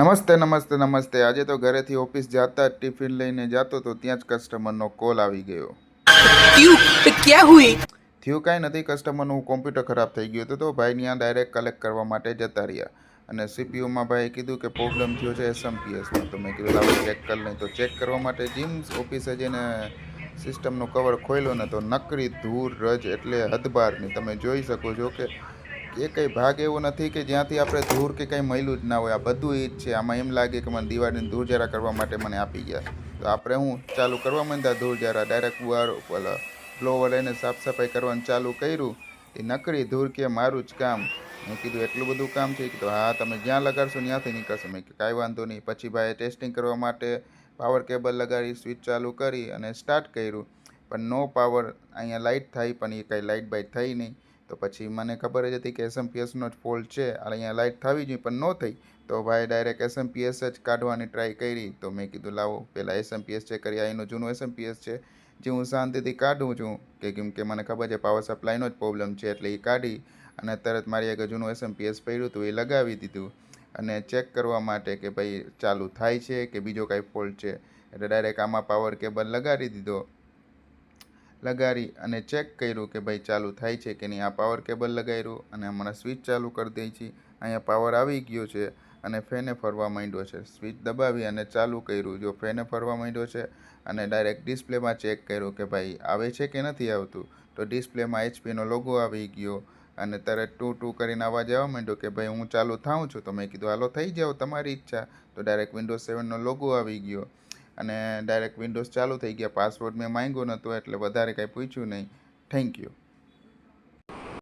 નમસ્તે નમસ્તે નમસ્તે। આજે તો ઘરેથી ઓફિસ જતા જ ટિફિન લઈને જતો તો ત્યાં જ કસ્ટમરનો કોલ આવી ગયો। क्यों? तो क्या हुई? થયું કાંઈ નથી, કસ્ટમરનું કોમ્પ્યુટર ખરાબ થઈ ગયું હતું તો ભાઈ ત્યાં ડાયરેક્ટ કલેક્ટ કરવા માટે જતા રહ્યા અને સીપીયુમાં ભાઈએ કીધું કે પ્રોબ્લેમ થયો છે એસએમપીએસમાં। તો મેં કીધું લાવો ચેક કરી લઈ। તો ચેક કરવા માટે જીમ ઓફિસે જઈને સિસ્ટમનું કવર ખોલ્યો ને તો નકરી ધૂળ રજ એટલે હદબારની તમે જોઈ શકો છો કે કંઈ ભાગ એવો નથી કે જ્યાંથી આપણે ધૂળ કે કંઈ મળ્યું જ ના હોય। આ બધું એ જ છે। આમાં એમ લાગે કે મને દિવાળીની ધૂળ જરા કરવા માટે મને આપી ગયા। તો આપણે હું ચાલુ કરવા માંડ્યા ધૂળ જરા, ડાયરેક્ટ ઓલા બ્લોવર લઈને સાફ સફાઈ કરવાનું ચાલુ કર્યું। એ નકરી ધૂળ કે મારું જ કામ। મેં કીધું એટલું બધું કામ છે? કીધું હા, તમે જ્યાં લગાડશો ત્યાંથી નીકળશે। મેં કીધું કાંઈ વાંધો નહીં। પછી ભાઈએ ટેસ્ટિંગ કરવા માટે પાવર કેબલ લગાડી સ્વિચ ચાલુ કરી અને સ્ટાર્ટ કર્યું, પણ નો પાવર। અહીંયા લાઇટ થઈ પણ એ કાંઈ લાઇટ બાઇટ થઈ નહીં। તો પછી મને ખબર જ હતી કે એસએમપીએસનો જ ફોલ્ટ છે, અહીંયા લાઇટ થવી જોઈએ પણ ન થઈ। તો ભાઈ ડાયરેક્ટ એસએમપીએસ જ કાઢવાની ટ્રાય કરી। તો મેં કીધું લાવો પહેલાં એસએમપીએસ ચેક કરી। આ એનું જૂનું એસએમપીએસ છે જે હું શાંતિથી કાઢું છું કેમ કે મને ખબર છે પાવર સપ્લાયનો જ પ્રોબ્લેમ છે, એટલે એ કાઢી અને તરત મારી આગળ જૂનું એસએમપીએસ પડ્યું હતું એ લગાવી દીધું અને ચેક કરવા માટે કે ભાઈ ચાલુ થાય છે કે બીજો કાંઈ ફોલ્ટ છે। એટલે ડાયરેક્ટ આમાં પાવર કેબલ લગાડી દીધો, લગાડી અને ચેક કર્યું કે ભાઈ ચાલુ થાય છે કે નહીં। આ પાવર કેબલ લગાવ્યું અને હમણાં સ્વિચ ચાલુ કરી દઈ છીએ। અહીંયા પાવર આવી ગયો છે અને ફેને ફરવા માંડ્યો છે। સ્વિચ દબાવી અને ચાલુ કર્યું, જો ફેને ફરવા માંડ્યો છે અને ડાયરેક્ટ ડિસ્પ્લેમાં ચેક કર્યું કે ભાઈ આવે છે કે નથી આવતું। તો ડિસ્પ્લેમાં એચપીનો લોગો આવી ગયો અને તરત ટુ ટુ કરીને અવાજ આવવા માંડ્યો કે ભાઈ હું ચાલુ થાઉં છું। તો મેં કીધું હાલો થઈ જાઓ, તમારી ઈચ્છા। તો ડાયરેક્ટ વિન્ડોઝ 7નો લોગો આવી ગયો અને ડાયરેક્ટ વિન્ડોઝ ચાલુ થઈ ગયા। પાસવર્ડ મેં માંગ્યો નહોતો એટલે વધારે કાંઈ પૂછ્યું નહીં। Thank you.